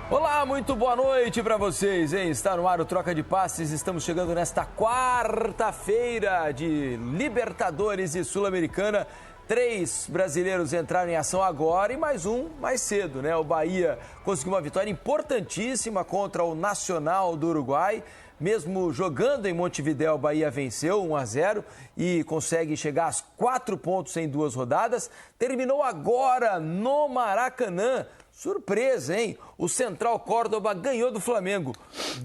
Olá, muito boa noite para vocês, hein? Está no ar o Troca de Passes, estamos chegando nesta quarta-feira de Libertadores e Sul-Americana. 3 brasileiros entraram em ação agora e mais um mais cedo, né? O Bahia conseguiu uma vitória importantíssima contra o Nacional do Uruguai. Mesmo jogando em Montevidéu, o Bahia venceu 1-0 e consegue chegar aos 4 pontos em 2 rodadas. Terminou agora no Maracanã. Surpresa, hein? O Central Córdoba ganhou do Flamengo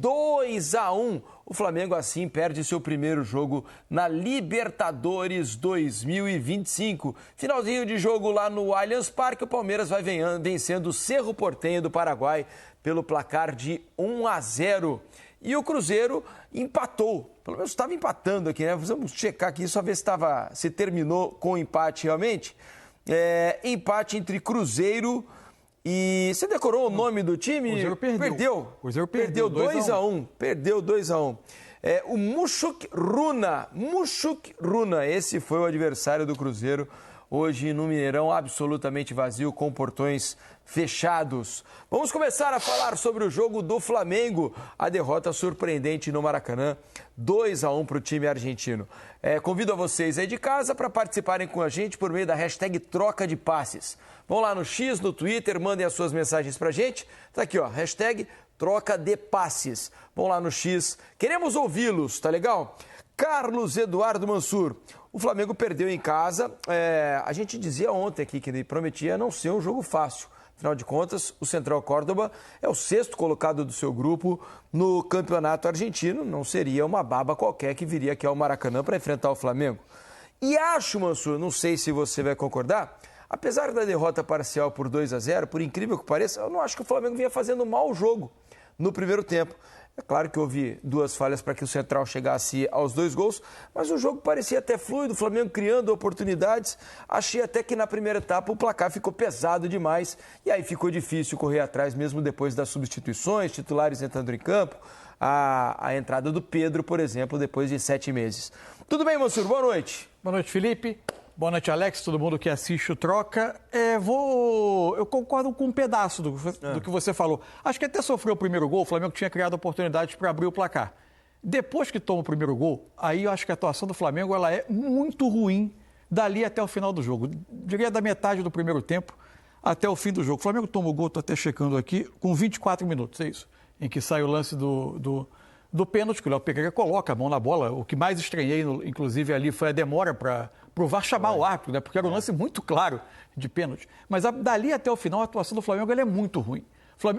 2-1. O Flamengo, assim, perde seu primeiro jogo na Libertadores 2025. Finalzinho de jogo lá no Allianz Parque, o Palmeiras vai vencendo o Cerro Porteño do Paraguai pelo placar de 1-0. E o Cruzeiro empatou, pelo menos estava empatando aqui, né? Vamos checar aqui, só ver se terminou com empate realmente. Empate entre Cruzeiro e... Você decorou o nome do time? Cruzeiro perdeu. Cruzeiro perdeu 2-1. Perdeu 2-1. O Mushuk Runa, esse foi o adversário do Cruzeiro. Hoje no Mineirão, absolutamente vazio, com portões fechados. Vamos começar a falar sobre o jogo do Flamengo. A derrota surpreendente no Maracanã, 2-1 para o time argentino. Convido a vocês aí de casa para participarem com a gente por meio da hashtag Troca de Passes. Vão lá no X, no Twitter, mandem as suas mensagens para a gente. Tá aqui, ó, hashtag Troca de Passes. Vão lá no X. Queremos ouvi-los, tá legal? Carlos Eduardo Mansur. O Flamengo perdeu em casa. A gente dizia ontem aqui que ele prometia não ser um jogo fácil. Afinal de contas, o Central Córdoba é o 6º colocado do seu grupo no campeonato argentino. Não seria uma baba qualquer que viria aqui ao Maracanã para enfrentar o Flamengo. E acho, Mansur, não sei se você vai concordar, apesar da derrota parcial por 2-0, por incrível que pareça, eu não acho que o Flamengo vinha fazendo um mau jogo no primeiro tempo. É claro que houve 2 falhas para que o Central chegasse aos 2 gols, mas o jogo parecia até fluido, o Flamengo criando oportunidades. Achei até que na primeira etapa o placar ficou pesado demais e aí ficou difícil correr atrás, mesmo depois das substituições, titulares entrando em campo, a entrada do Pedro, por exemplo, depois de 7 meses. Tudo bem, Mansur? Boa noite. Boa noite, Felipe. Boa noite, Alex, todo mundo que assiste o Troca. Eu concordo com um pedaço do que você falou. Acho que até sofreu o primeiro gol, o Flamengo tinha criado oportunidades para abrir o placar. Depois que toma o primeiro gol, aí eu acho que a atuação do Flamengo ela é muito ruim dali até o final do jogo. Diria da metade do primeiro tempo até o fim do jogo. O Flamengo toma o gol, estou até checando aqui, com 24 minutos, é isso, em que sai o lance do pênalti, que o Léo Pereira coloca a mão na bola. O que mais estranhei, inclusive, ali foi a demora para o VAR chamar o árbitro, né? Porque era um lance muito claro de pênalti. Mas dali até o final, a atuação do Flamengo ela é muito ruim.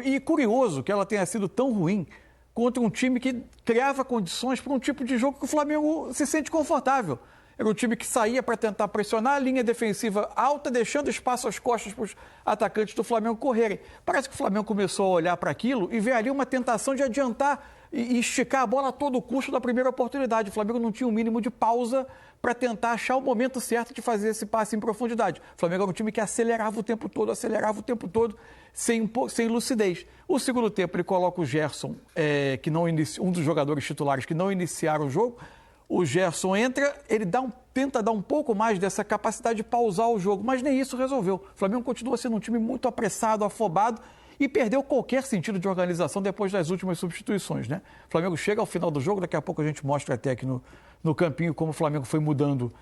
E curioso que ela tenha sido tão ruim contra um time que criava condições para um tipo de jogo que o Flamengo se sente confortável. Era um time que saía para tentar pressionar a linha defensiva alta, deixando espaço às costas para os atacantes do Flamengo correrem. Parece que o Flamengo começou a olhar para aquilo e ver ali uma tentação de adiantar e esticar a bola a todo custo da primeira oportunidade. O Flamengo não tinha um mínimo de pausa para tentar achar o momento certo de fazer esse passe em profundidade. O Flamengo era um time que acelerava o tempo todo, sem lucidez. O segundo tempo ele coloca o Gerson, um dos jogadores titulares que não iniciaram o jogo. O Gerson entra, ele tenta dar um pouco mais dessa capacidade de pausar o jogo, mas nem isso resolveu. O Flamengo continua sendo um time muito apressado, afobado, e perdeu qualquer sentido de organização depois das últimas substituições, né? O Flamengo chega ao final do jogo, daqui a pouco a gente mostra até aqui no campinho como o Flamengo foi mudando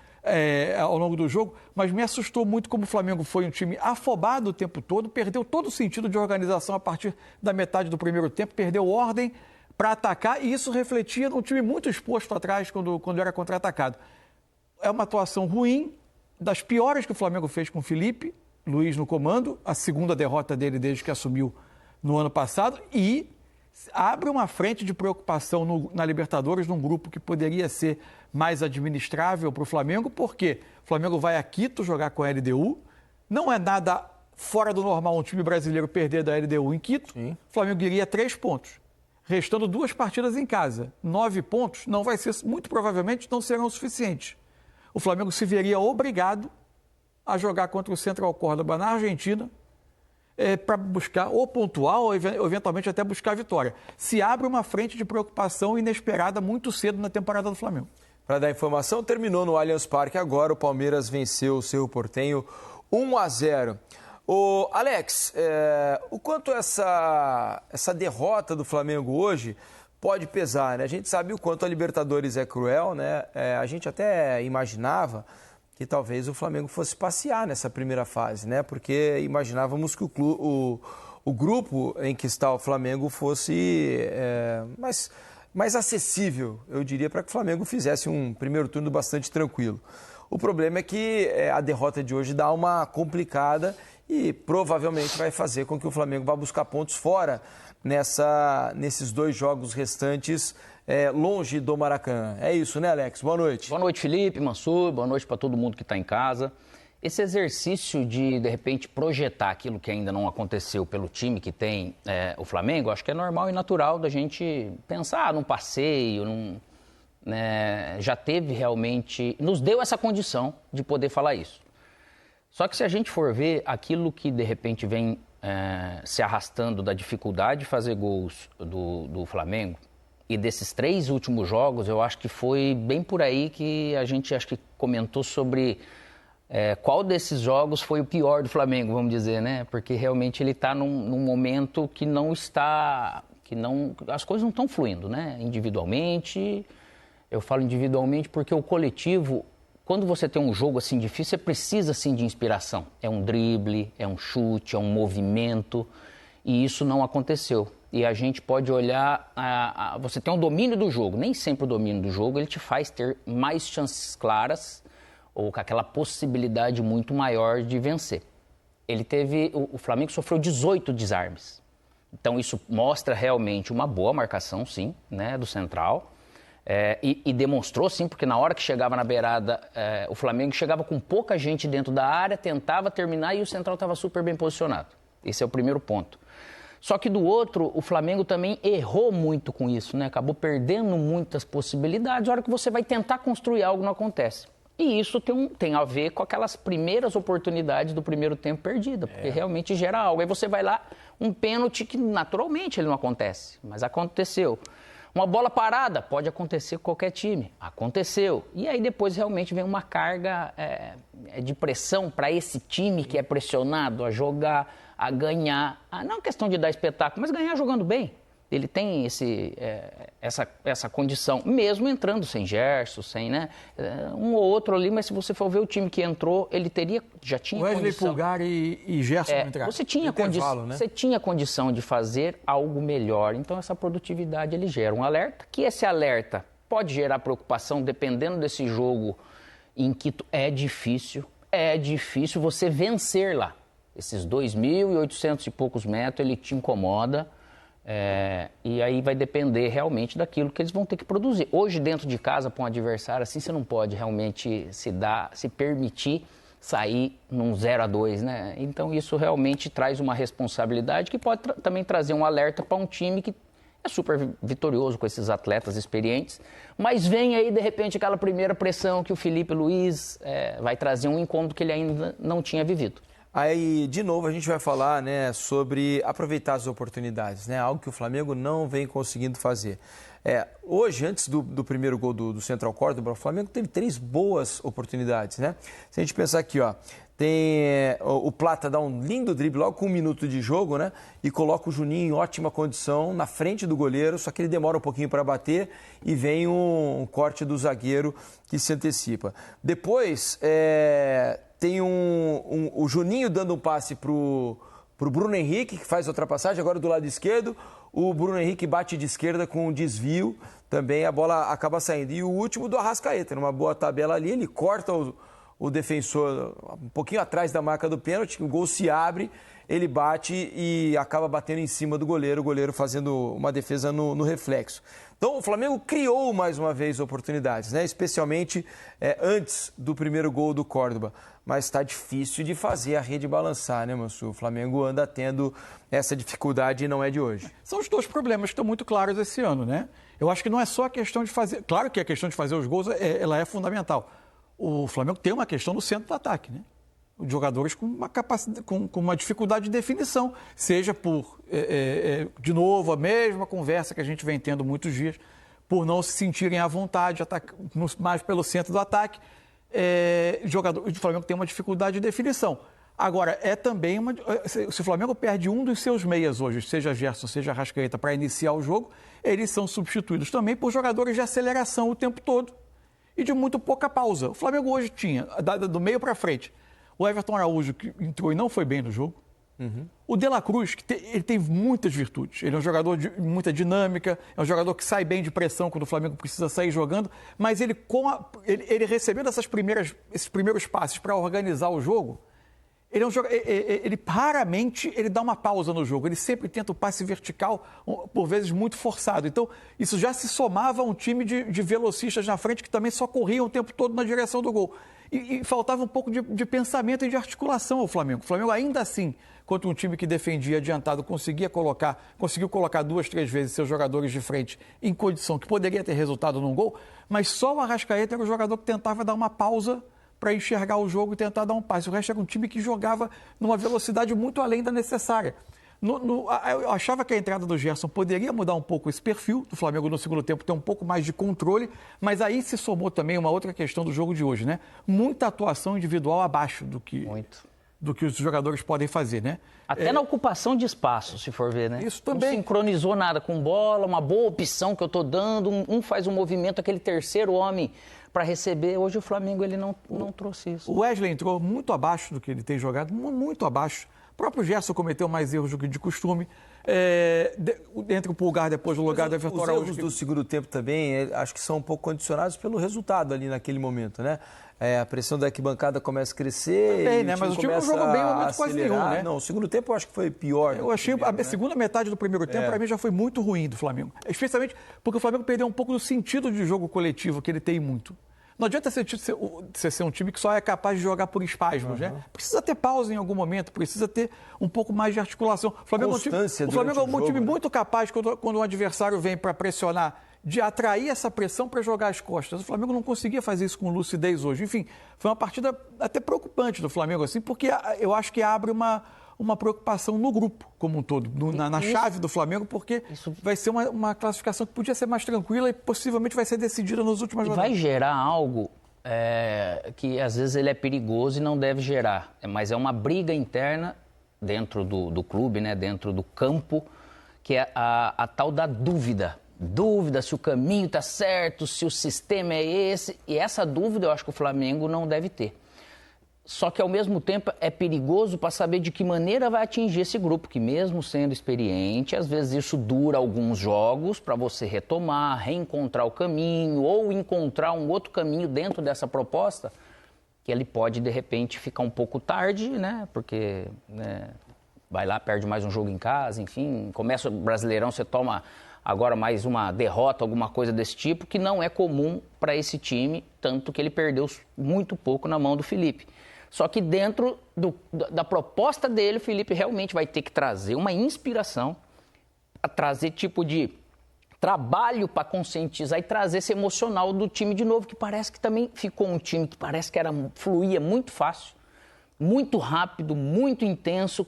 ao longo do jogo, mas me assustou muito como o Flamengo foi um time afobado o tempo todo, perdeu todo o sentido de organização a partir da metade do primeiro tempo, perdeu ordem para atacar e isso refletia num time muito exposto atrás quando era contra-atacado. É uma atuação ruim, das piores que o Flamengo fez com o Felipe Luiz no comando, a segunda derrota dele desde que assumiu no ano passado e abre uma frente de preocupação na Libertadores, num grupo que poderia ser mais administrável para o Flamengo, porque o Flamengo vai a Quito jogar com a LDU, não é nada fora do normal um time brasileiro perder da LDU em Quito. Sim. O Flamengo iria 3 pontos, restando 2 partidas em casa. 9 pontos não vai ser, muito provavelmente não serão suficientes. O Flamengo se veria obrigado a jogar contra o Central Córdoba na Argentina para buscar ou pontuar ou eventualmente até buscar a vitória. Se abre uma frente de preocupação inesperada muito cedo na temporada do Flamengo. Para dar informação, terminou no Allianz Parque agora, o Palmeiras venceu o Cerro Porteño 1-0. Ô, Alex, o quanto essa derrota do Flamengo hoje pode pesar, né? A gente sabe o quanto a Libertadores é cruel, né? A gente até imaginava que talvez o Flamengo fosse passear nessa primeira fase, né? Porque imaginávamos que o grupo em que está o Flamengo fosse mais acessível, eu diria, para que o Flamengo fizesse um primeiro turno bastante tranquilo. O problema é que a derrota de hoje dá uma complicada e provavelmente vai fazer com que o Flamengo vá buscar pontos fora nesses 2 jogos restantes longe do Maracanã. É isso, né, Alex? Boa noite. Boa noite, Felipe, Mansur, boa noite para todo mundo que está em casa. Esse exercício de repente, projetar aquilo que ainda não aconteceu pelo time que tem o Flamengo, acho que é normal e natural da gente pensar num passeio, já teve realmente, nos deu essa condição de poder falar isso. Só que se a gente for ver aquilo que de repente vem se arrastando da dificuldade de fazer gols do Flamengo, e desses 3 últimos jogos, eu acho que foi bem por aí que a gente acho que comentou sobre qual desses jogos foi o pior do Flamengo, vamos dizer, né? Porque realmente ele está num momento que não está, as coisas não estão fluindo, né? Individualmente, eu falo individualmente porque o coletivo, quando você tem um jogo assim difícil, você precisa assim de inspiração. É um drible, é um chute, é um movimento, e isso não aconteceu. E a gente pode olhar, você tem um domínio do jogo, nem sempre o domínio do jogo ele te faz ter mais chances claras ou com aquela possibilidade muito maior de vencer. O Flamengo sofreu 18 desarmes. Então isso mostra realmente uma boa marcação, sim, né, do central. E demonstrou, sim, porque na hora que chegava na beirada, o Flamengo chegava com pouca gente dentro da área, tentava terminar e o central estava super bem posicionado. Esse é o primeiro ponto. Só que do outro, o Flamengo também errou muito com isso, né? Acabou perdendo muitas possibilidades. A hora que você vai tentar construir algo, não acontece. E isso tem a ver com aquelas primeiras oportunidades do primeiro tempo perdida, porque realmente gera algo. Aí você vai lá, um pênalti que naturalmente ele não acontece, mas aconteceu. Uma bola parada, pode acontecer com qualquer time. Aconteceu. E aí depois realmente vem uma carga de pressão para esse time que é pressionado a jogar, a ganhar. Não questão de dar espetáculo, mas ganhar jogando bem. Ele tem essa condição, mesmo entrando sem Gerson, sem, né? Um ou outro ali, mas se você for ver o time que entrou, ele já tinha Wesley, condição. Pulgar e Gerson entraram. Você tinha condição de fazer algo melhor. Então, essa produtividade, ele gera um alerta, que esse alerta pode gerar preocupação, dependendo desse jogo em que é difícil você vencer lá. Esses 2.800 e poucos metros, ele te incomoda. E aí vai depender realmente daquilo que eles vão ter que produzir. Hoje, dentro de casa, para um adversário, assim, você não pode realmente se permitir sair num 0-2, né? Então, isso realmente traz uma responsabilidade que pode também trazer um alerta para um time que é super vitorioso com esses atletas experientes, mas vem aí, de repente, aquela primeira pressão que o Felipe Luiz vai trazer um incômodo que ele ainda não tinha vivido. Aí, de novo, a gente vai falar, né, sobre aproveitar as oportunidades, né, algo que o Flamengo não vem conseguindo fazer. Hoje, antes do primeiro gol do Central Córdoba, o Flamengo teve 3 boas oportunidades, né? Se a gente pensar aqui, ó, tem o Plata dá um lindo drible logo com 1 minuto de jogo, né? E coloca o Juninho em ótima condição na frente do goleiro, só que ele demora um pouquinho para bater e vem um corte do zagueiro que se antecipa. Depois, tem o Juninho dando um passe pro Bruno Henrique, que faz a ultrapassagem, agora do lado esquerdo. O Bruno Henrique bate de esquerda com um desvio, também a bola acaba saindo. E o último do Arrascaeta, numa boa tabela ali, ele corta o defensor um pouquinho atrás da marca do pênalti, o gol se abre, ele bate e acaba batendo em cima do goleiro, o goleiro fazendo uma defesa no reflexo. Então, o Flamengo criou mais uma vez oportunidades, né? Especialmente antes do primeiro gol do Córdoba. Mas está difícil de fazer a rede balançar, né, Mansur? O Flamengo anda tendo essa dificuldade e não é de hoje. São os 2 problemas que estão muito claros esse ano, né? Eu acho que não é só a questão de fazer... Claro que a questão de fazer os gols ela é fundamental. O Flamengo tem uma questão no centro do ataque, né? Os jogadores com uma capacidade, com uma dificuldade de definição, seja por, de novo, a mesma conversa que a gente vem tendo muitos dias, por não se sentirem à vontade, mais pelo centro do ataque. O Flamengo tem uma dificuldade de definição. Agora, é também se o Flamengo perde um dos seus meias hoje, seja Gerson, seja Arrascaeta, para iniciar o jogo, eles são substituídos também por jogadores de aceleração o tempo todo e de muito pouca pausa. O Flamengo hoje tinha, do meio para frente, o Everton Araújo, que entrou e não foi bem no jogo. O De La Cruz, ele tem muitas virtudes. Ele é um jogador de muita dinâmica, é um jogador que sai bem de pressão quando o Flamengo precisa sair jogando, mas ele recebendo esses primeiros passes para organizar o jogo, ele é um jogador, ele raramente ele dá uma pausa no jogo, ele sempre tenta o passe vertical, por vezes muito forçado. Então, isso já se somava a um time de velocistas na frente que também só corriam o tempo todo na direção do gol. E faltava um pouco de pensamento e de articulação ao Flamengo. O Flamengo, ainda assim, contra um time que defendia adiantado, conseguiu colocar 2, 3 vezes seus jogadores de frente em condição que poderia ter resultado num gol, mas só o Arrascaeta era o jogador que tentava dar uma pausa para enxergar o jogo e tentar dar um passe. O resto era um time que jogava numa velocidade muito além da necessária. Eu achava que a entrada do Gerson poderia mudar um pouco esse perfil do Flamengo no segundo tempo, ter um pouco mais de controle, mas aí se somou também uma outra questão do jogo de hoje, né? Muita atuação individual abaixo do que os jogadores podem fazer, né? Até na ocupação de espaço, se for ver, né? Isso também. Não sincronizou nada com bola, uma boa opção que eu estou dando, um faz um movimento, aquele terceiro homem para receber. Hoje o Flamengo ele não trouxe isso. O Wesley entrou muito abaixo do que ele tem jogado, muito abaixo. O próprio Gerson cometeu mais erros do que de costume. Entre o Pulgar depois do lugar do Everton Araújo. Os erros do segundo tempo também, acho que são um pouco condicionados pelo resultado ali naquele momento, né? A pressão da arquibancada começa a crescer. Também, né? Mas o time não jogou bem no momento quase nenhum, né? Não, o segundo tempo eu acho que foi pior. Eu achei a segunda metade do primeiro tempo, para mim, já foi muito ruim do Flamengo. Especialmente porque o Flamengo perdeu um pouco do sentido de jogo coletivo que ele tem muito. Não adianta você ser um time que só é capaz de jogar por espasmos, né? Precisa ter pausa em algum momento, precisa ter um pouco mais de articulação. O Flamengo é um time muito capaz, quando o adversário vem para pressionar, de atrair essa pressão para jogar as costas. O Flamengo não conseguia fazer isso com lucidez hoje. Enfim, foi uma partida até preocupante do Flamengo, assim, porque eu acho que abre uma preocupação no grupo como um todo, na chave do Flamengo, porque vai ser uma classificação que podia ser mais tranquila e possivelmente vai ser decidida nas últimas rodadas. Vai gerar algo que às vezes ele é perigoso e não deve gerar, mas é uma briga interna dentro do clube, né, dentro do campo, que é a tal da dúvida. Dúvida se o caminho está certo, se o sistema é esse, e essa dúvida eu acho que o Flamengo não deve ter. Só que, ao mesmo tempo, é perigoso para saber de que maneira vai atingir esse grupo, que mesmo sendo experiente, às vezes isso dura alguns jogos para você retomar, reencontrar o caminho ou encontrar um outro caminho dentro dessa proposta, que ele pode, de repente, ficar um pouco tarde, né? Porque vai lá, perde mais um jogo em casa, enfim, começa o Brasileirão, você toma agora mais uma derrota, alguma coisa desse tipo, que não é comum para esse time, tanto que ele perdeu muito pouco na mão do Felipe. Só que dentro da proposta dele, o Felipe realmente vai ter que trazer uma inspiração, trazer tipo de trabalho para conscientizar e trazer esse emocional do time de novo, que parece que também ficou um time que parece que fluía muito fácil, muito rápido, muito intenso,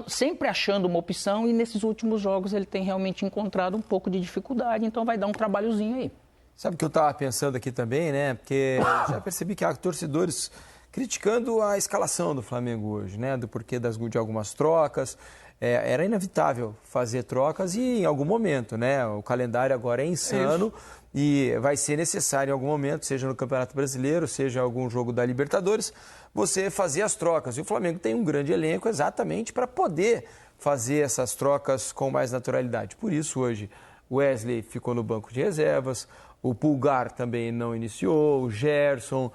sempre achando uma opção, e nesses últimos jogos ele tem realmente encontrado um pouco de dificuldade, então vai dar um trabalhozinho aí. Sabe o que eu estava pensando aqui também, né? Porque já percebi que há torcedores criticando a escalação do Flamengo hoje, né? Do porquê de algumas trocas. Era inevitável fazer trocas e em algum momento, né? O calendário agora é insano e vai ser necessário em algum momento, seja no Campeonato Brasileiro, seja algum jogo da Libertadores, você fazer as trocas. E o Flamengo tem um grande elenco exatamente para poder fazer essas trocas com mais naturalidade. Por isso, hoje, o Wesley ficou no banco de reservas, o Pulgar também não iniciou, o Gerson,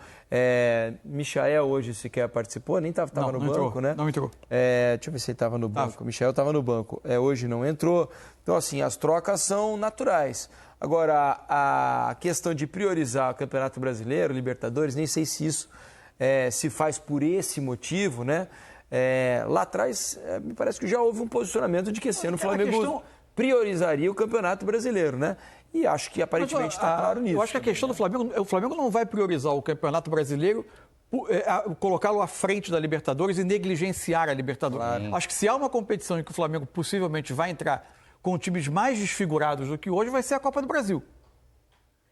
Michael hoje sequer participou, nem estava no banco, entrou, né? Não entrou. Deixa eu ver se ele estava no banco. O Michael estava no banco, hoje não entrou. Então, assim, as trocas são naturais. Agora, a questão de priorizar o Campeonato Brasileiro, Libertadores, nem sei se isso se faz por esse motivo, né? Lá atrás, me parece que já houve um posicionamento de que esse ano o Flamengo priorizaria o Campeonato Brasileiro, né? E acho que aparentemente está claro nisso. Eu acho que a questão do Flamengo, o Flamengo não vai priorizar o Campeonato Brasileiro, colocá-lo à frente da Libertadores e negligenciar a Libertadores. Claro. Acho que se há uma competição em que o Flamengo possivelmente vai entrar com times mais desfigurados do que hoje, vai ser a Copa do Brasil.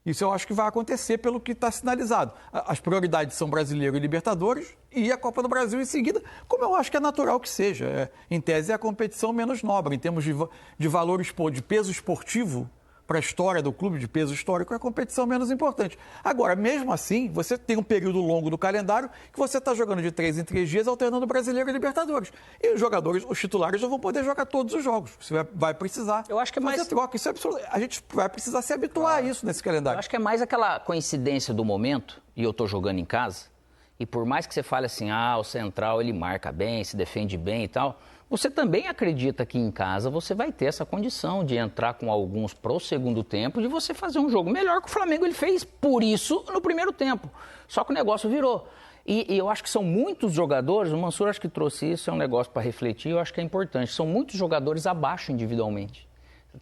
Isso eu acho que vai acontecer pelo que está sinalizado. As prioridades são Brasileiro e Libertadores e a Copa do Brasil em seguida, como eu acho que é natural que seja. Em tese, é a competição menos nobre. Em termos de valor, de peso esportivo para a história do clube, de peso histórico, é a competição menos importante. Agora, mesmo assim, você tem um período longo do calendário que você está jogando de 3 em 3 dias, alternando Brasileiro e Libertadores. E os jogadores, os titulares, não vão poder jogar todos os jogos. Você vai precisar. Eu acho que é mais... fazer troca. Isso é absoluto. A gente vai precisar se habituar a isso nesse calendário. Eu acho que é mais aquela coincidência do momento, e eu estou jogando em casa, e por mais que você fale assim, o Central ele marca bem, se defende bem e tal, você também acredita que em casa você vai ter essa condição de entrar com alguns pro segundo tempo, de você fazer um jogo melhor que o Flamengo ele fez, por isso, no primeiro tempo. Só que o negócio virou. E eu acho que são muitos jogadores, o Mansur acho que trouxe isso, é um negócio para refletir, eu acho que é importante, são muitos jogadores abaixo individualmente.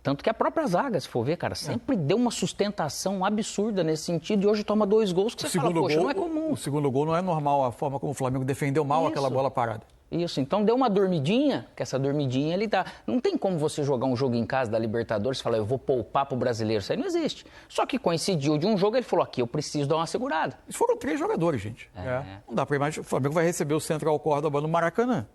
Tanto que a própria zaga, se for ver, cara, sempre deu uma sustentação absurda nesse sentido e hoje toma 2 gols que você fala, poxa, não é comum. O segundo gol não é normal a forma como o Flamengo defendeu mal aquela bola parada. Isso, então deu uma dormidinha, que essa dormidinha ele dá. Não tem como você jogar um jogo em casa da Libertadores e falar, eu vou poupar pro brasileiro, isso aí não existe. Só que coincidiu de um jogo, ele falou, aqui eu preciso dar uma segurada. Isso foram 3 jogadores, gente. Não dá para imaginar, o Flamengo vai receber o Central Córdoba no Maracanã.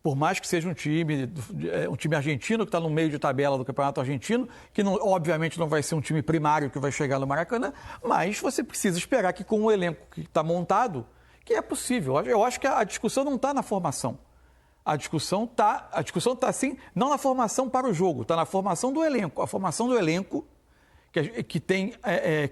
Por mais que seja um time argentino que está no meio de tabela do Campeonato Argentino, que não, obviamente não vai ser um time primário que vai chegar no Maracanã, mas você precisa esperar que com o elenco que está montado, que é possível. Eu acho que a discussão não está na formação. A discussão está sim, não na formação para o jogo, está na formação do elenco. A formação do elenco, que tem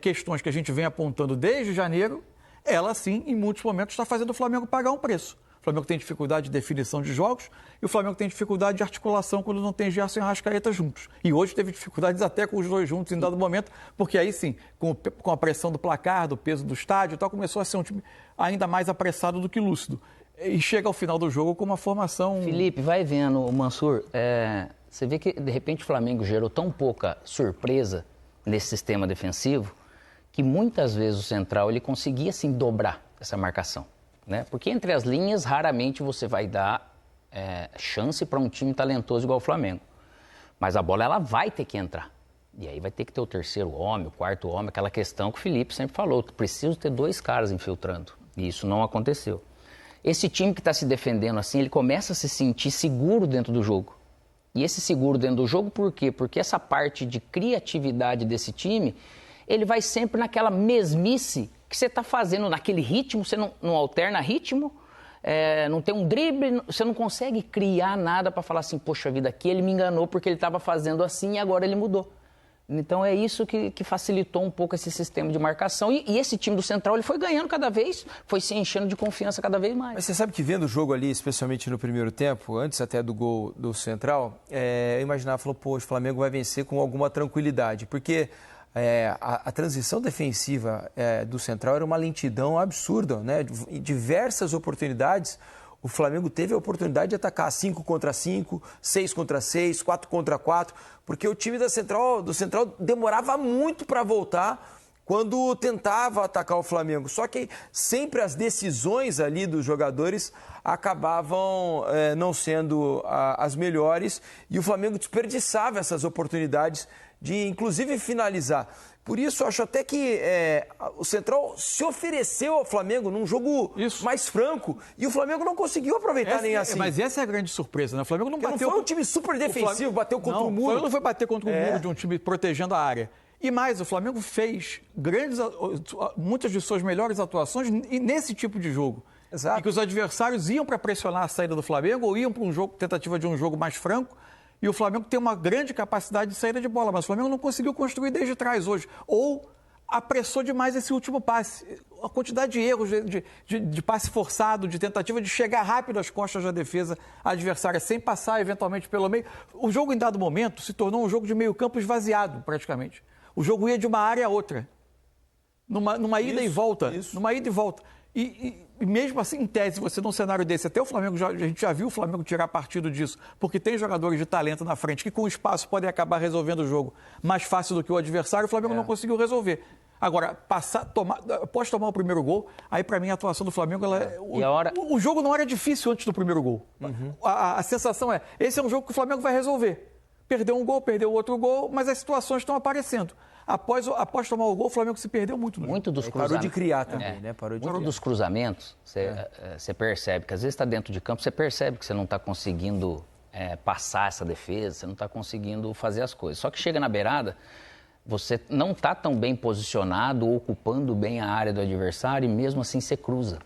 questões que a gente vem apontando desde janeiro, ela sim, em muitos momentos, está fazendo o Flamengo pagar um preço. O Flamengo tem dificuldade de definição de jogos e o Flamengo tem dificuldade de articulação quando não tem Gerson e Arrascaeta juntos. E hoje teve dificuldades até com os dois juntos em dado momento, porque aí sim, com a pressão do placar, do peso do estádio e tal, começou a ser um time ainda mais apressado do que lúcido. E chega ao final do jogo com uma formação... Felipe, vai vendo, Mansur, você vê que de repente o Flamengo gerou tão pouca surpresa nesse sistema defensivo que muitas vezes o Central ele conseguia sim dobrar essa marcação. Né? Porque entre as linhas, raramente você vai dar chance para um time talentoso igual o Flamengo. Mas a bola ela vai ter que entrar. E aí vai ter que ter o terceiro homem, o quarto homem, aquela questão que o Felipe sempre falou. Preciso ter 2 caras infiltrando. E isso não aconteceu. Esse time que está se defendendo assim, ele começa a se sentir seguro dentro do jogo. E esse seguro dentro do jogo, por quê? Porque essa parte de criatividade desse time, ele vai sempre naquela mesmice que você está fazendo naquele ritmo, você não alterna ritmo, não tem um drible, você não consegue criar nada para falar assim, poxa vida, aqui ele me enganou porque ele estava fazendo assim e agora ele mudou. Então é isso que facilitou um pouco esse sistema de marcação e esse time do Central ele foi ganhando cada vez, foi se enchendo de confiança cada vez mais. Mas você sabe que vendo o jogo ali, especialmente no primeiro tempo, antes até do gol do Central, eu imaginava, falou, poxa, o Flamengo vai vencer com alguma tranquilidade, porque... A transição defensiva do Central era uma lentidão absurda, né? Em diversas oportunidades, o Flamengo teve a oportunidade de atacar 5 contra 5, 6 contra 6, 4 contra 4, porque o time do Central demorava muito para voltar quando tentava atacar o Flamengo. Só que sempre as decisões ali dos jogadores acabavam não sendo as melhores e o Flamengo desperdiçava essas oportunidades de, inclusive, finalizar. Por isso, acho até que o Central se ofereceu ao Flamengo num jogo mais franco e o Flamengo não conseguiu aproveitar nem assim. Mas essa é a grande surpresa, né? O Flamengo não bateu... Não foi um time super defensivo, bateu contra o muro. O Flamengo não foi bater contra o muro de um time protegendo a área. E mais, o Flamengo fez muitas de suas melhores atuações nesse tipo de jogo. Exato. E que os adversários iam para pressionar a saída do Flamengo ou iam para tentativa de um jogo mais franco. E o Flamengo tem uma grande capacidade de saída de bola, mas o Flamengo não conseguiu construir desde trás hoje. Ou apressou demais esse último passe. A quantidade de erros, de passe forçado, de tentativa de chegar rápido às costas da defesa adversária, sem passar eventualmente pelo meio. O jogo, em dado momento, se tornou um jogo de meio campo esvaziado, praticamente. O jogo ia de uma área a outra. Numa ida e volta. Numa ida e volta. E mesmo assim, em tese, você num cenário desse, até o Flamengo, a gente já viu o Flamengo tirar partido disso, porque tem jogadores de talento na frente que com espaço podem acabar resolvendo o jogo mais fácil do que o adversário, o Flamengo não conseguiu resolver. Agora, após tomar o primeiro gol, aí para mim a atuação do Flamengo, o jogo não era difícil antes do primeiro gol. Uhum. A sensação esse é um jogo que o Flamengo vai resolver. Perdeu um gol, perdeu outro gol, mas as situações estão aparecendo. após tomar o gol, o Flamengo se perdeu muito. Muito dos cruzamentos. Parou de criar também, né? Parou de Muito criar. dos cruzamentos, você percebe que às vezes está dentro de campo, você percebe que você não está conseguindo passar essa defesa, você não está conseguindo fazer as coisas. Só que chega na beirada, você não está tão bem posicionado, ocupando bem a área do adversário e mesmo assim você cruza.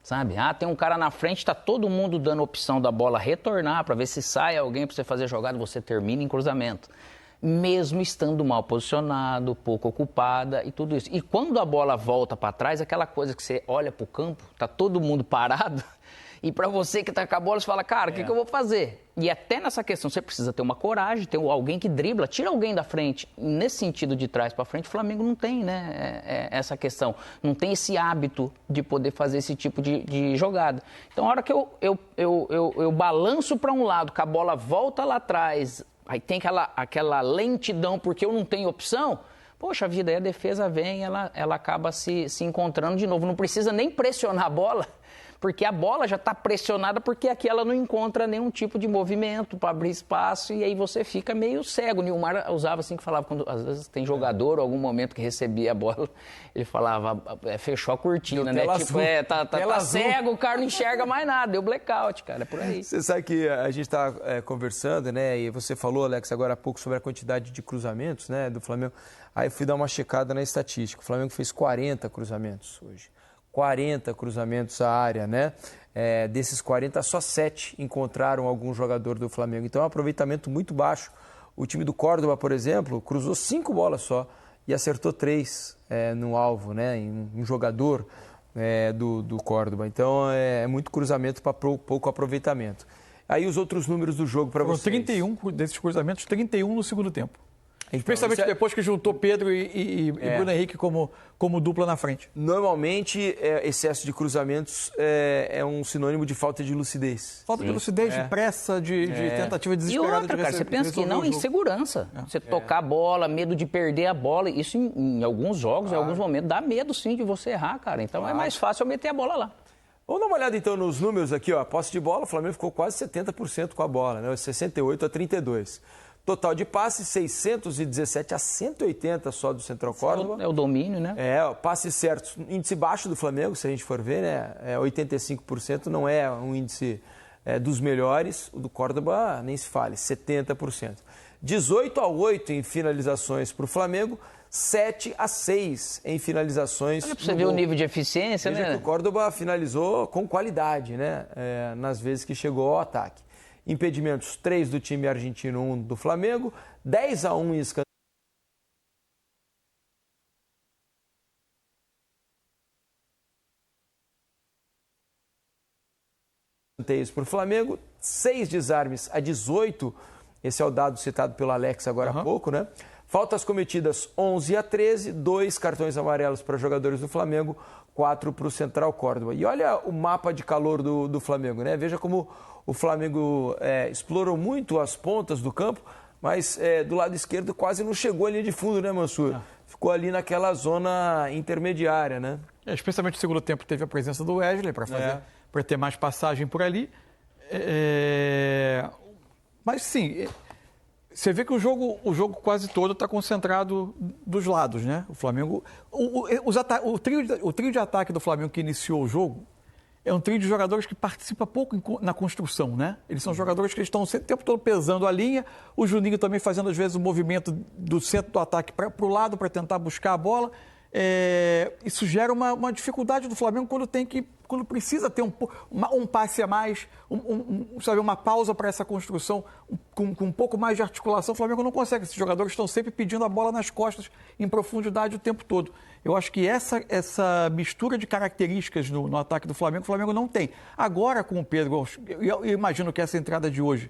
Sabe? Tem um cara na frente, está todo mundo dando opção da bola retornar para ver se sai alguém para você fazer jogada, você termina em cruzamento. Mesmo estando mal posicionado, pouco ocupada e tudo isso. E quando a bola volta para trás, aquela coisa que você olha para o campo, está todo mundo parado, e para você que está com a bola, você fala, cara, o que eu vou fazer? E até nessa questão, você precisa ter uma coragem, ter alguém que dribla, tira alguém da frente. Nesse sentido de trás para frente, o Flamengo não tem, né, essa questão. Não tem esse hábito de poder fazer esse tipo de jogada. Então, a hora que eu balanço para um lado, que a bola volta lá atrás, aí tem aquela lentidão porque eu não tenho opção, poxa vida, aí a defesa vem, ela acaba se encontrando de novo. Não precisa nem pressionar a bola, porque a bola já está pressionada porque aqui ela não encontra nenhum tipo de movimento para abrir espaço e aí você fica meio cego. O Nilmar usava assim, que falava, quando às vezes tem jogador, algum momento que recebia a bola, ele falava, fechou a cortina, né? Tipo, tá cego, o cara não enxerga mais nada, deu blackout, cara, é por aí. Você sabe que a gente está conversando, né? E você falou, Alex, agora há pouco sobre a quantidade de cruzamentos, né, do Flamengo. Aí eu fui dar uma checada na estatística. O Flamengo fez 40 cruzamentos hoje. 40 cruzamentos à área, né? Desses 40, só 7 encontraram algum jogador do Flamengo. Então é um aproveitamento muito baixo. O time do Córdoba, por exemplo, cruzou 5 bolas só e acertou 3 no alvo, né? Em um jogador do Córdoba. Então é muito cruzamento para pouco aproveitamento. Aí os outros números do jogo para vocês. 31 desses cruzamentos, 31 no segundo tempo. Então, especialmente depois que juntou Pedro e Bruno Henrique como dupla na frente. Normalmente, excesso de cruzamentos é um sinônimo de falta de lucidez. Falta de lucidez, de pressa, de tentativa desesperada. E outra, cara, você pensa que não, insegurança. Você tocar a bola, medo de perder a bola. Isso em alguns jogos, em alguns momentos, dá medo sim de você errar, cara. Então é mais fácil eu meter a bola lá. Vamos dar uma olhada então nos números aqui, ó. A posse de bola, o Flamengo ficou quase 70% com a bola, né? 68-32. Total de passes, 617 a 180 só do Central Córdoba. É o domínio, né? Passes certos, índice baixo do Flamengo, se a gente for ver, né? 85% não é um índice dos melhores. O do Córdoba nem se fale, 70%. 18-8 em finalizações para o Flamengo, 7-6 em finalizações. Olha para você ver o nível de eficiência, Veja né? que o Córdoba finalizou com qualidade, né? Nas vezes que chegou ao ataque. Impedimentos, 3 do time argentino, 1 do Flamengo, 10-1 em escanteios para o Flamengo, 6 desarmes a 18, esse é o dado citado pelo Alex agora há pouco, né? Faltas cometidas 11-13, 2 cartões amarelos para jogadores do Flamengo, 4 para o Central Córdoba. E olha o mapa de calor do Flamengo, né? Veja como o Flamengo explorou muito as pontas do campo, mas do lado esquerdo quase não chegou à linha de fundo, né, Mansur? Ficou ali naquela zona intermediária, né? Especialmente no segundo tempo teve a presença do Wesley para ter mais passagem por ali. Mas sim, você vê que o jogo quase todo está concentrado dos lados, né? O Flamengo, o trio de ataque do Flamengo que iniciou o jogo é um trio de jogadores que participa pouco na construção, né? Eles são jogadores que estão o tempo todo pesando a linha, o Juninho também fazendo às vezes o movimento do centro do ataque para o lado para tentar buscar a bola. Isso gera uma dificuldade do Flamengo quando precisa ter um passe a mais, sabe, uma pausa para essa construção, com um pouco mais de articulação. O Flamengo não consegue. Esses jogadores estão sempre pedindo a bola nas costas, em profundidade o tempo todo. Eu acho que essa mistura de características no ataque do Flamengo, o Flamengo não tem. Agora, com o Pedro, eu imagino que essa entrada de hoje,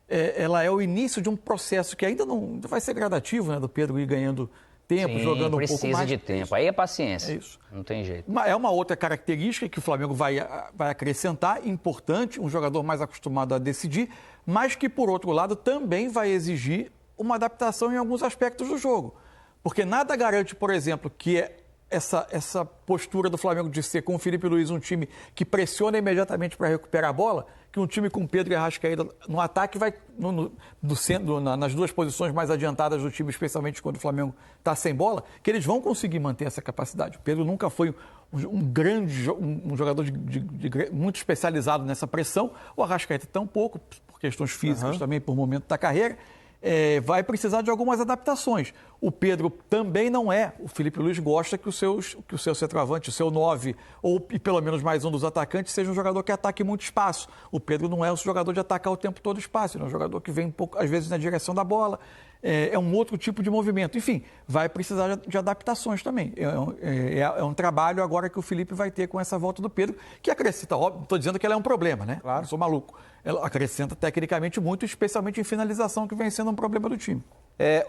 ela é o início de um processo que ainda não vai ser gradativo, né, do Pedro ir ganhando tempo, jogando um pouco mais. Precisa de tempo. Aí é paciência. É isso. Não tem jeito. É uma outra característica que o Flamengo vai acrescentar, importante, um jogador mais acostumado a decidir, mas que, por outro lado, também vai exigir uma adaptação em alguns aspectos do jogo. Porque nada garante, por exemplo, que essa postura do Flamengo de ser com o Felipe Luiz um time que pressiona imediatamente para recuperar a bola, que um time com Pedro e Arrascaeta no ataque vai nas duas posições mais adiantadas do time, especialmente quando o Flamengo está sem bola, que eles vão conseguir manter essa capacidade. O Pedro nunca foi um jogador muito especializado nessa pressão, o Arrascaeta tão pouco, por questões físicas também, por momento da carreira. Vai precisar de algumas adaptações. O Pedro também não é. O Felipe Luiz gosta que o seu centroavante, o seu 9, e pelo menos mais um dos atacantes, seja um jogador que ataque muito espaço. O Pedro não é um jogador de atacar o tempo todo espaço, ele é um jogador que vem um pouco, às vezes, na direção da bola. É um outro tipo de movimento. Enfim, vai precisar de adaptações também. É um trabalho agora que o Felipe vai ter com essa volta do Pedro, que acrescenta, óbvio, estou dizendo que ela é um problema, né? Claro. Eu sou maluco. Ela acrescenta tecnicamente muito, especialmente em finalização, que vem sendo um problema do time.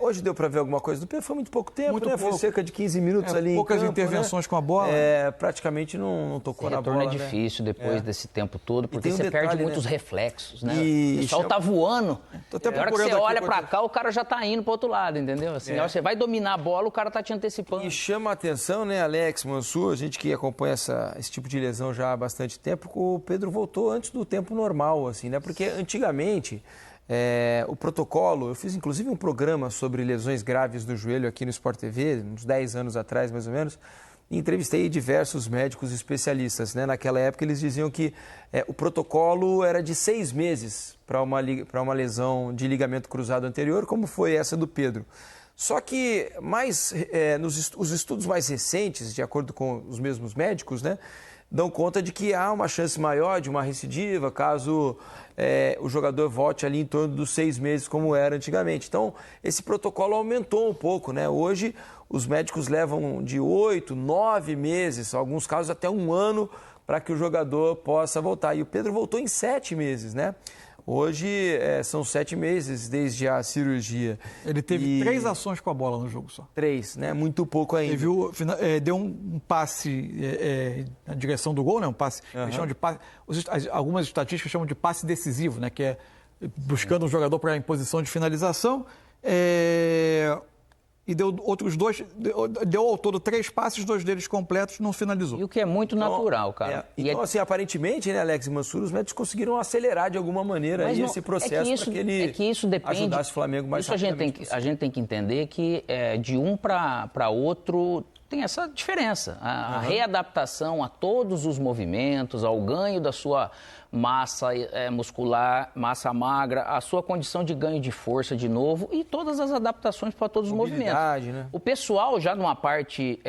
Hoje deu para ver alguma coisa do Pedro? Foi muito pouco tempo, muito né? pouco. Foi cerca de 15 minutos ali poucas em campo, intervenções com a bola. Praticamente não tocou na bola. O retorno é difícil depois desse tempo todo, porque você perde muitos reflexos, né? E o pessoal tá voando. Até na hora que você olha para cá, o cara já tá indo pro outro lado, entendeu? Assim, na hora que você vai dominar a bola, o cara tá te antecipando. E chama a atenção, né, Alex, Mansur, a gente que acompanha esse tipo de lesão já há bastante tempo, o Pedro voltou antes do tempo normal, assim, né? Porque antigamente o protocolo, eu fiz inclusive um programa sobre lesões graves do joelho aqui no Sport TV, uns 10 anos atrás mais ou menos, e entrevistei diversos médicos especialistas, né? Naquela época eles diziam que o protocolo era de 6 meses para uma lesão de ligamento cruzado anterior, como foi essa do Pedro. Só que os estudos mais recentes, de acordo com os mesmos médicos, né, dão conta de que há uma chance maior de uma recidiva caso o jogador volte ali em torno dos 6 meses, como era antigamente. Então, esse protocolo aumentou um pouco, né? Hoje, os médicos levam de 8, 9 meses, em alguns casos até 1 ano, para que o jogador possa voltar. E o Pedro voltou em 7 meses, né? Hoje são 7 meses desde a cirurgia. Ele teve 3 ações com a bola no jogo só. 3, né? Muito pouco ainda. Deu um passe na direção do gol, né? Um passe, eles chamam de passe. Algumas estatísticas chamam de passe decisivo, né? Que é buscando um jogador para em posição de finalização. E deu outros 2, deu ao todo 3 passes, 2 deles completos, não finalizou. E o que é muito natural, cara. Então, assim, aparentemente, né, Alex e Mansur, os médicos conseguiram acelerar de alguma maneira aí esse processo para que ele ajudasse o Flamengo mais rapidamente. A gente tem que entender que de um para outro tem essa diferença. A readaptação a todos os movimentos, ao ganho da sua massa muscular, massa magra, a sua condição de ganho de força de novo e todas as adaptações para todos os movimentos. Né? O pessoal, já numa parte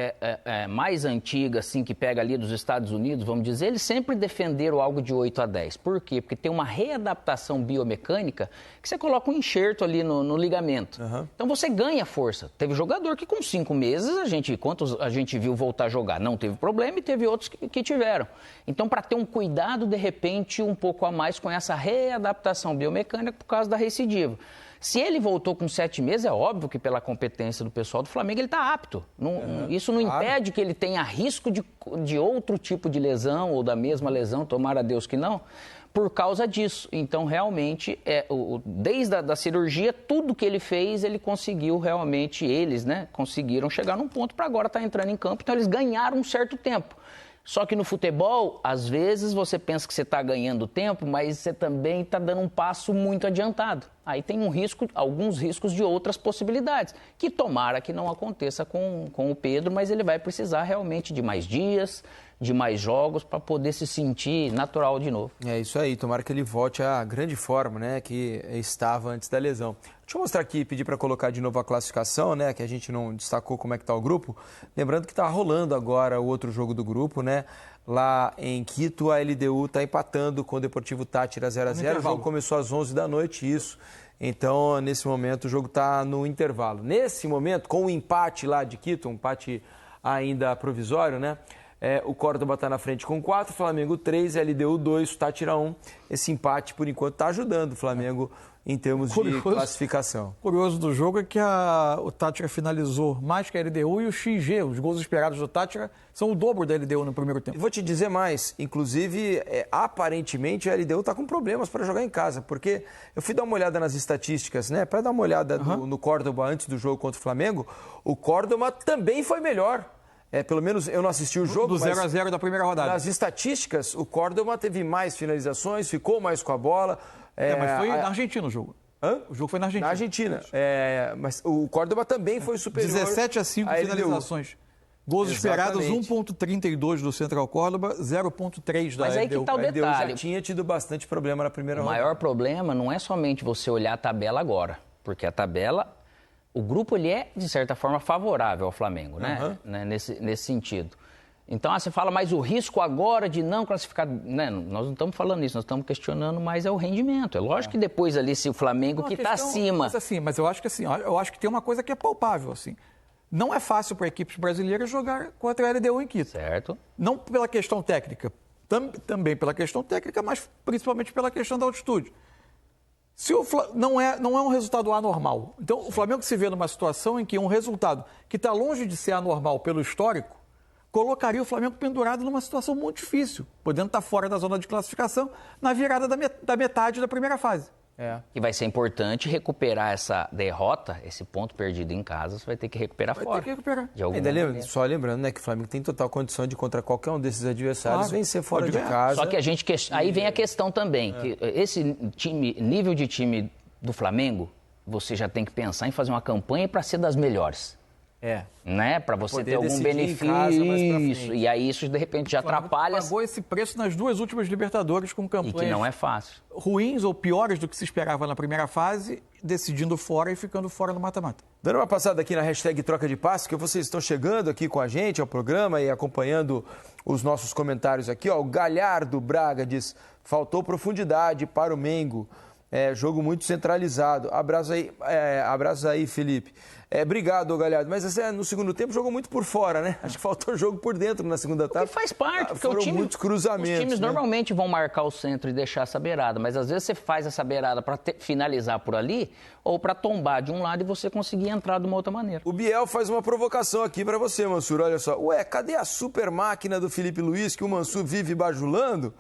mais antiga, assim, que pega ali dos Estados Unidos, vamos dizer, eles sempre defenderam algo de 8 a 10. Por quê? Porque tem uma readaptação biomecânica que você coloca um enxerto ali no ligamento. Então você ganha força. Teve jogador que com 5 meses, quantos a gente viu voltar a jogar? Não teve problema e teve outros que tiveram. Então, para ter um cuidado, de repente, um pouco a mais com essa readaptação biomecânica por causa da recidiva. Se ele voltou com 7 meses, é óbvio que pela competência do pessoal do Flamengo ele está apto. Isso não impede que ele tenha risco de outro tipo de lesão ou da mesma lesão, tomara a Deus que não, por causa disso. Então, realmente, desde a cirurgia, tudo que ele fez, ele conseguiu realmente, eles, né, conseguiram chegar num ponto para agora estar entrando em campo. Então, eles ganharam um certo tempo. Só que no futebol, às vezes você pensa que você está ganhando tempo, mas você também está dando um passo muito adiantado. Aí tem alguns riscos de outras possibilidades, que tomara que não aconteça com o Pedro, mas ele vai precisar realmente de mais dias, de mais jogos, para poder se sentir natural de novo. É isso aí, tomara que ele volte à grande forma, né, que estava antes da lesão. Deixa eu mostrar aqui, pedir para colocar de novo a classificação, né, que a gente não destacou como é que está o grupo. Lembrando que está rolando agora o outro jogo do grupo, né? Lá em Quito, a LDU está empatando com o Deportivo Táchira 0-0. O jogo começou às 11 da noite, isso. Então, nesse momento, o jogo está no intervalo. Nesse momento, com o empate lá de Quito, um empate ainda provisório, né? O Córdoba está na frente com 4, Flamengo 3, LDU 2, Táchira 1. Esse empate, por enquanto, está ajudando o Flamengo em termos de classificação. O curioso do jogo é que o Táchira finalizou mais que a LDU e o XG, os gols esperados do Táchira, são o dobro da LDU no primeiro tempo. E vou te dizer mais, inclusive, aparentemente a LDU está com problemas para jogar em casa, porque eu fui dar uma olhada nas estatísticas, né, para dar uma olhada no Córdoba antes do jogo contra o Flamengo, o Córdoba também foi melhor. pelo menos eu não assisti o jogo, Do 0-0 da primeira rodada. nas estatísticas, o Córdoba teve mais finalizações, ficou mais com a bola. Mas foi na Argentina o jogo. Hã? O jogo foi na Argentina. Na Argentina. Mas o Córdoba também foi superior. 17-5 à LDU. finalizações. Gols esperados, Exatamente. 1,32 do Central Córdoba, 0,3 da Mas aí que LDU. tá o A LDU detalhe. já tinha tido bastante problema na primeira O rodada. maior problema não é somente você olhar a tabela agora, porque a tabela, o grupo ele é, de certa forma, favorável ao Flamengo, né? Nesse sentido. Então, você fala, mas o risco agora de não classificar... Né? Nós não estamos falando isso, nós estamos questionando mais o rendimento. É lógico que depois ali, se o Flamengo Não, a que está questão- acima... mas eu acho que eu acho que tem uma coisa que é palpável, assim. Não é fácil para equipes brasileiras jogar contra a LDU em Quito. Certo. Não pela questão técnica, também pela questão técnica, mas principalmente pela questão da altitude. Não é um resultado anormal. Então, o Flamengo se vê numa situação em que um resultado que está longe de ser anormal pelo histórico, colocaria o Flamengo pendurado numa situação muito difícil, podendo estar fora da zona de classificação na virada da metade da primeira fase. E vai ser importante recuperar essa derrota, esse ponto perdido em casa, você vai ter que recuperar fora. Ter que recuperar. De alguma Ainda maneira. só lembrando, né, que o Flamengo tem total condição de, contra qualquer um desses adversários, Claro, vencer fora pode de ganhar. casa. Só que a gente aí vem a questão também, que esse nível de time do Flamengo, você já tem que pensar em fazer uma campanha para ser das melhores. Né? Para você poder ter algum decidir em benefício. casa mais pra frente. E aí isso de repente já O Flamengo atrapalha. pagou esse preço nas duas últimas Libertadores com E campanhas que não é fácil. ruins ou piores do que se esperava na primeira fase, decidindo fora e ficando fora no mata-mata. Dando uma passada aqui na hashtag Troca de Passe, que vocês estão chegando aqui com a gente ao programa e acompanhando os nossos comentários aqui. Ó, o Galhardo Braga diz, faltou profundidade para o Mengo. Jogo muito centralizado. Abraço aí, Felipe. Obrigado, Galhardo. Mas no segundo tempo jogou muito por fora, né? Acho que faltou jogo por dentro na segunda etapa. Que faz parte, porque Foram o time, muitos cruzamentos. os times né? normalmente vão marcar o centro e deixar essa beirada, mas às vezes você faz essa beirada para finalizar por ali ou para tombar de um lado e você conseguir entrar de uma outra maneira. O Biel faz uma provocação aqui pra você, Mansur. Olha só. Cadê a super máquina do Felipe Luiz que o Mansur vive bajulando?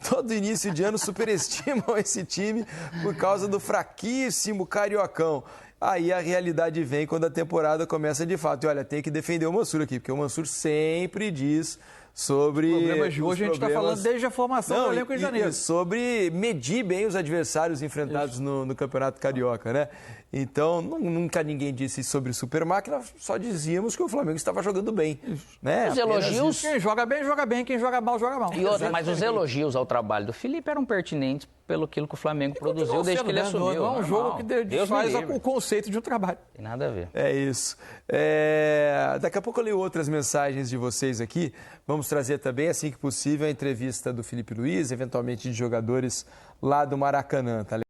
Todo início de ano superestimam esse time por causa do fraquíssimo Cariocão. Aí a realidade vem quando a temporada começa de fato. E olha, tem que defender o Mansur aqui, porque o Mansur sempre diz sobre... Os problemas de hoje a gente está falando desde a formação do elenco em janeiro. E sobre medir bem os adversários enfrentados no Campeonato Carioca, né? Então, nunca ninguém disse sobre super máquina, só dizíamos que o Flamengo estava jogando bem. Né? Os elogios... Quem joga bem, joga bem. Quem joga mal, joga mal. E outra, mas os elogios ao trabalho do Felipe eram pertinentes pelo aquilo que o Flamengo produziu desde que ele assumiu. Não é um jogo que desfaz o conceito de um trabalho. Tem nada a ver. É isso. Daqui a pouco eu leio outras mensagens de vocês aqui. Vamos trazer também, assim que possível, a entrevista do Felipe Luiz, eventualmente de jogadores lá do Maracanã, tá?